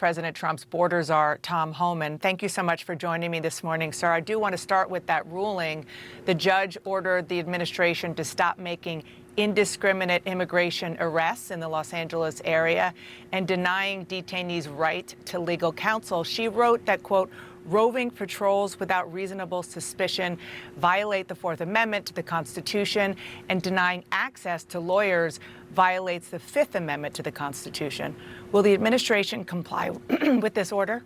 President Trump's border czar, Tom Homan. Thank you so much for joining me this morning, sir. I do want to start with that ruling. The judge ordered the administration to stop making indiscriminate immigration arrests in the Los Angeles area and denying detainees right to legal counsel. She wrote that, quote, roving patrols without reasonable suspicion violate the Fourth Amendment to the Constitution, and denying access to lawyers violates the Fifth Amendment to the Constitution. Will the administration comply with this order?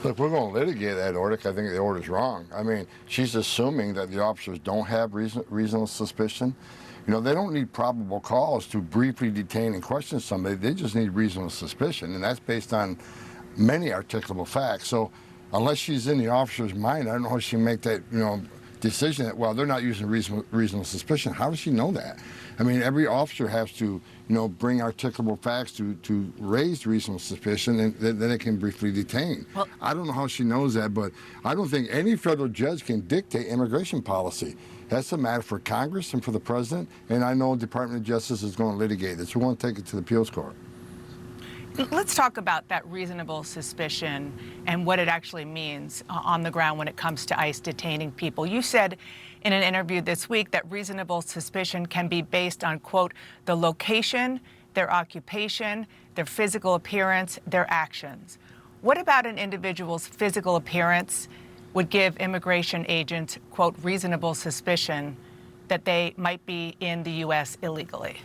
Look, we're going to litigate that order because I think the order's wrong. I mean, she's assuming that the officers don't have reasonable suspicion. You know, they don't need probable cause to briefly detain and question somebody. They just need reasonable suspicion, and that's based on many articulable facts. So unless she's in the officer's mind, I don't know how she make that, decision that, well, they're not using reasonable suspicion. How does she know that? I mean, every officer has to, bring articulable facts to raise reasonable suspicion, and then they can briefly detain. Well, I don't know how she knows that, but I don't think any federal judge can dictate immigration policy. That's a matter for Congress and for the president, and I know the Department of Justice is going to litigate this. We're going to take it to the appeals court. Let's talk about that reasonable suspicion and what it actually means on the ground when it comes to ICE detaining people. You said in an interview this week that reasonable suspicion can be based on, quote, the location, their occupation, their physical appearance, their actions. What about an individual's physical appearance would give immigration agents, quote, reasonable suspicion that they might be in the U.S. illegally?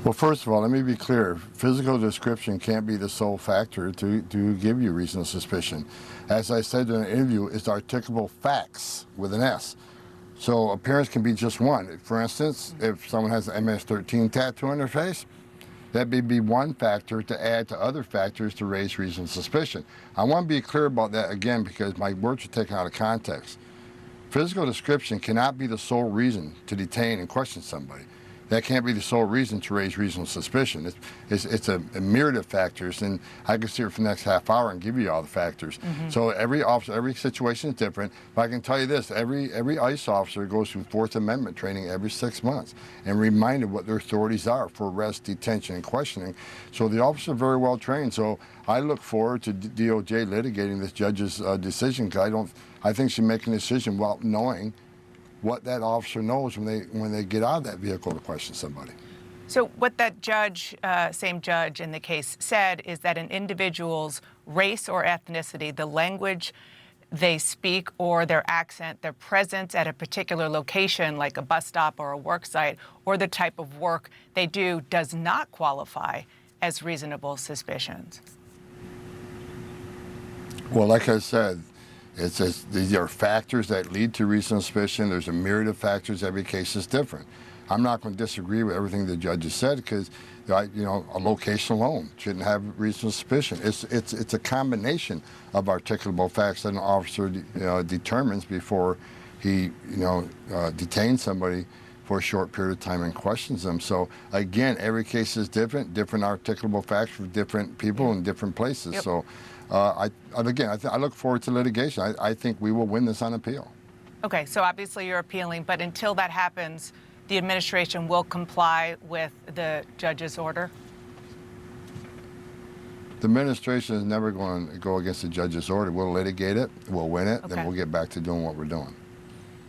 Well, first of all, let me be clear. Physical description can't be the sole factor to give you reasonable suspicion. As I said in an interview, it's articulable facts with an S. So appearance can be just one. For instance, if someone has an MS-13 tattoo on their face, that may be one factor to add to other factors to raise reasonable suspicion. I want to be clear about that again because my words are taken out of context. Physical description cannot be the sole reason to detain and question somebody. That can't be the sole reason to raise reasonable suspicion. It's a myriad of factors, and I could sit here for the next half hour and give you all the factors. Mm-hmm. So every officer, every situation is different. But I can tell you this, every ICE officer goes through Fourth Amendment training every 6 months and reminded what their authorities are for arrest, detention, and questioning. So the officers are very well trained. So I look forward to DOJ litigating this judge's decision because I think she's making a decision while knowing what that officer knows when they get out of that vehicle to question somebody. So what that judge, same judge in the case, said is that an individual's race or ethnicity, the language they speak or their accent, their presence at a particular location like a bus stop or a work site, or the type of work they do does not qualify as reasonable suspicions. Well, like I said, these are factors that lead to reasonable suspicion. There's a myriad of factors. Every case is different. I'm not going to disagree with everything the judge has said because, a location alone shouldn't have reasonable suspicion. It's a combination of articulable facts that an officer determines before he detains somebody for a short period of time and questions them. So again, every case is different articulable facts for different people in different places. Yep. So. I look forward to litigation. I think we will win this on appeal. Okay, so obviously you're appealing, but until that happens, the administration will comply with the judge's order? The administration is never going to go against the judge's order. We'll litigate it, we'll win it, then we'll get back to doing what we're doing.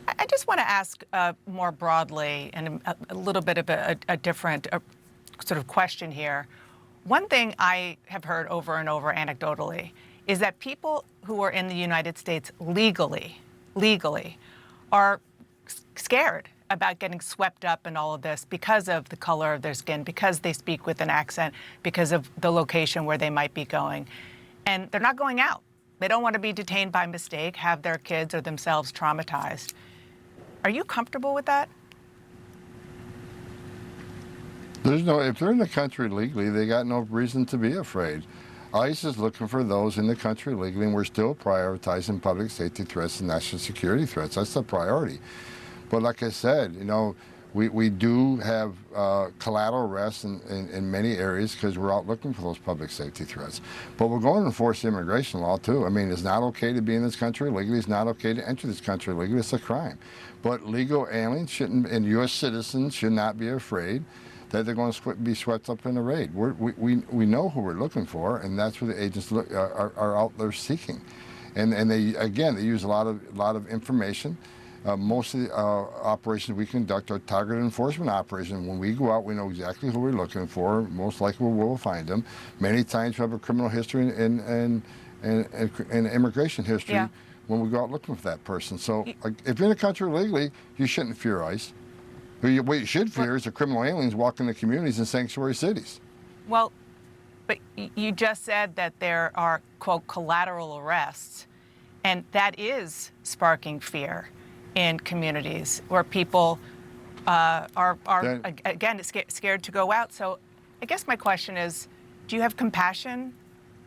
I just want to ask more broadly and a little bit of a different sort of question here. One thing I have heard over and over anecdotally is that people who are in the United States legally are scared about getting swept up in all of this because of the color of their skin, because they speak with an accent, because of the location where they might be going. And they're not going out. They don't want to be detained by mistake, have their kids or themselves traumatized. Are you comfortable with that? If they're in the country legally, they got no reason to be afraid. ICE is looking for those in the country legally, and we're still prioritizing public safety threats and national security threats. That's the priority. But like I said, we do have collateral arrests in many areas because we're out looking for those public safety threats. But we're going to enforce immigration law too. I mean, it's not okay to be in this country legally. It's not okay to enter this country legally. It's a crime. But legal aliens and U.S. citizens should not be afraid. that they're going to be swept up in a raid. We know who we're looking for, and that's what the agents are out there seeking. And they use a lot of information. Most of the operations we conduct are targeted enforcement operations. When we go out, we know exactly who we're looking for. Most likely we'll find them. Many times we have a criminal history and immigration history when we go out looking for that person. So if you're in the country illegally, you shouldn't fear ICE. What you should fear is the criminal aliens walking the communities in sanctuary cities. Well, but you just said that there are, quote, collateral arrests, and that is sparking fear in communities where people are again, scared to go out. So I guess my question is, do you have compassion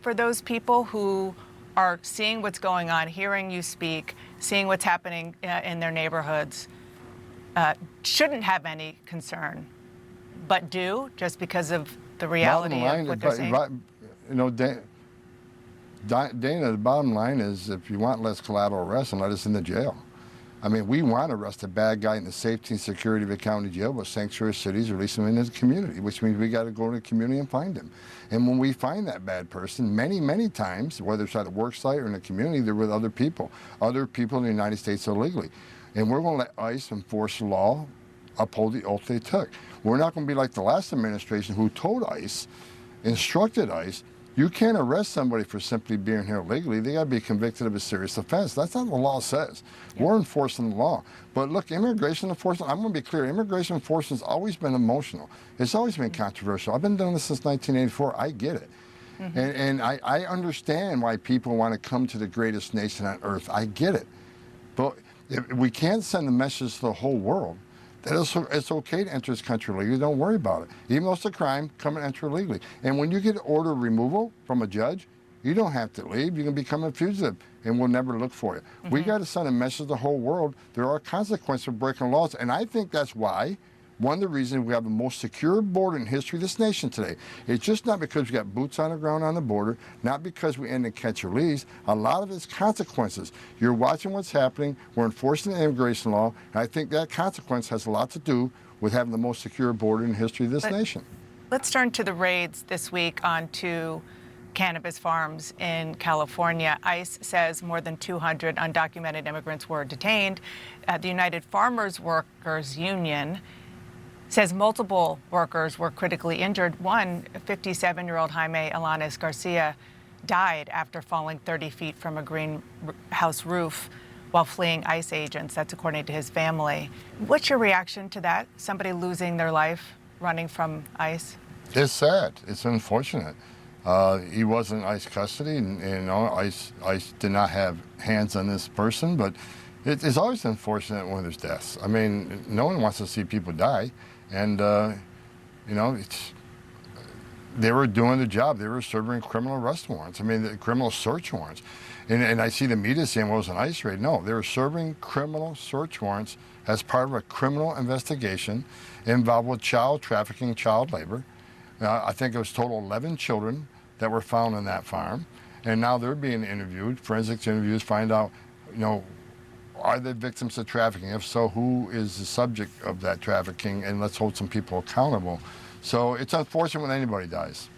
for those people who are seeing what's going on, hearing you speak, seeing what's happening in their neighborhoods, shouldn't have any concern, but do just because of the reality of what they're saying? You know, Dana, the bottom line is, if you want less collateral arrests, and let us in the jail. I mean, we want to arrest a bad guy in the safety and security of a county jail, but sanctuary cities release him into the community, which means we got to go to the community and find him. And when we find that bad person, many times, whether it's at a work site or in the community, they're with other people in the United States illegally. And we're going to let ICE enforce the law, uphold the oath they took. We're not going to be like the last administration who told ICE, instructed ICE, you can't arrest somebody for simply being here illegally. They got to be convicted of a serious offense. That's not what the law says. Yeah. We're enforcing the law. But look, immigration enforcement, I'm going to be clear, immigration enforcement's always been emotional. It's always been controversial. I've been doing this since 1984. I get it. Mm-hmm. And I understand why people want to come to the greatest nation on earth. I get it. But we can't send a message to the whole world that it's okay to enter this country legally. Don't worry about it. Even though it's a crime, come and enter legally. And when you get an order of removal from a judge, you don't have to leave. You can become a fugitive, and we'll never look for you. Mm-hmm. We got to send a message to the whole world. There are consequences for breaking laws, and I think that's why one of the reasons we have the most secure border in history of this nation today. It's just not because we got boots on the ground on the border, not because we end in catch or release. A lot of it's consequences. You're watching what's happening. We're enforcing the immigration law, and I think that consequence has a lot to do with having the most secure border in history of this nation. Let's turn to the raids this week on two cannabis farms in California. ICE says more than 200 undocumented immigrants were detained. The United Farmers Workers Union says multiple workers were critically injured. One, 57-year-old Jaime Alanis Garcia, died after falling 30 feet from a greenhouse roof while fleeing ICE agents. That's according to his family. What's your reaction to that? Somebody losing their life running from ICE? It's sad. It's unfortunate. He was in ICE custody, and ICE did not have hands on this person, but it's always unfortunate when there's deaths. I mean, no one wants to see people die. And, they were doing the job. They were serving criminal arrest warrants. I mean, the criminal search warrants. And I see the media saying, well, it was an ICE raid. No, they were serving criminal search warrants as part of a criminal investigation involved with child trafficking, child labor. I think it was total 11 children that were found on that farm. And now they're being interviewed, forensics interviews, find out, are they victims of trafficking? If so, who is the subject of that trafficking? And let's hold some people accountable. So it's unfortunate when anybody dies.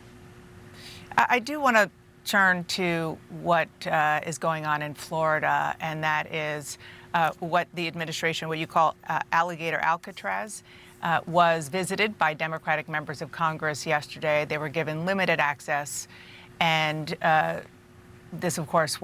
I do want to turn to what is going on in Florida, and that is what the administration, what you call Alligator Alcatraz, was visited by Democratic members of Congress yesterday. They were given limited access, and this, of course,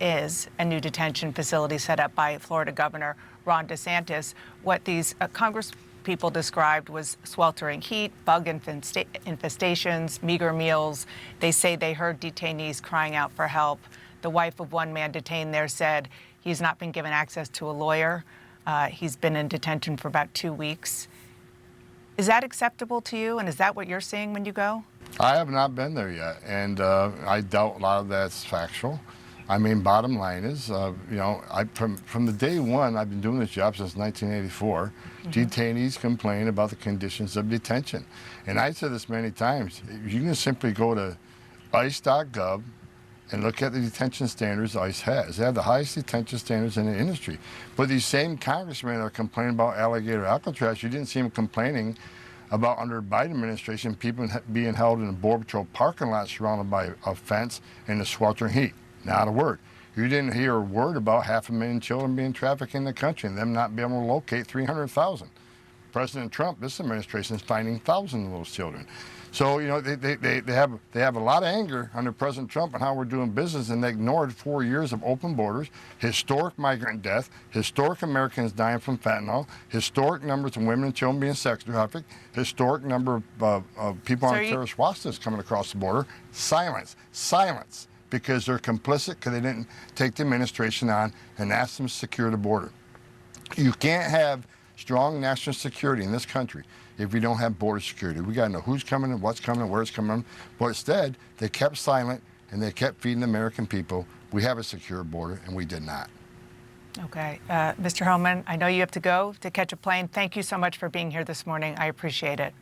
is a new detention facility set up by Florida Governor Ron DeSantis. What these Congress people described was sweltering heat, bug infestations, meager meals. They say they heard detainees crying out for help. The wife of one man detained there said he's not been given access to a lawyer. He's been in detention for about 2 weeks. Is that acceptable to you, and is that what you're seeing when you go? I have not been there yet, and I doubt a lot of that's factual. I mean, bottom line is, from the day one, I've been doing this job since 1984. Mm-hmm. Detainees complain about the conditions of detention. And I've said this many times, you can simply go to ice.gov and look at the detention standards ICE has. They have the highest detention standards in the industry. But these same congressmen are complaining about Alligator Alcatraz. You didn't see them complaining about under the Biden administration, people being held in a Border Patrol parking lot surrounded by a fence in the sweltering heat. Not a word. You didn't hear a word about 500,000 children being trafficked in the country and them not being able to locate 300,000. President Trump, this administration is finding thousands of those children. So, you know, they have a lot of anger under President Trump on how we're doing business, and they ignored 4 years of open borders, historic migrant death, historic Americans dying from fentanyl, historic numbers of women and children being sex trafficked, historic number of people on terrorist watch lists coming across the border. Silence. Silence. Because they're complicit because they didn't take the administration on and ask them to secure the border. You can't have strong national security in this country if we don't have border security. We got to know who's coming and what's coming and where it's coming from. But instead, they kept silent and they kept feeding the American people, we have a secure border, and we did not. Okay. Mr. Homan, I know you have to go to catch a plane. Thank you so much for being here this morning. I appreciate it.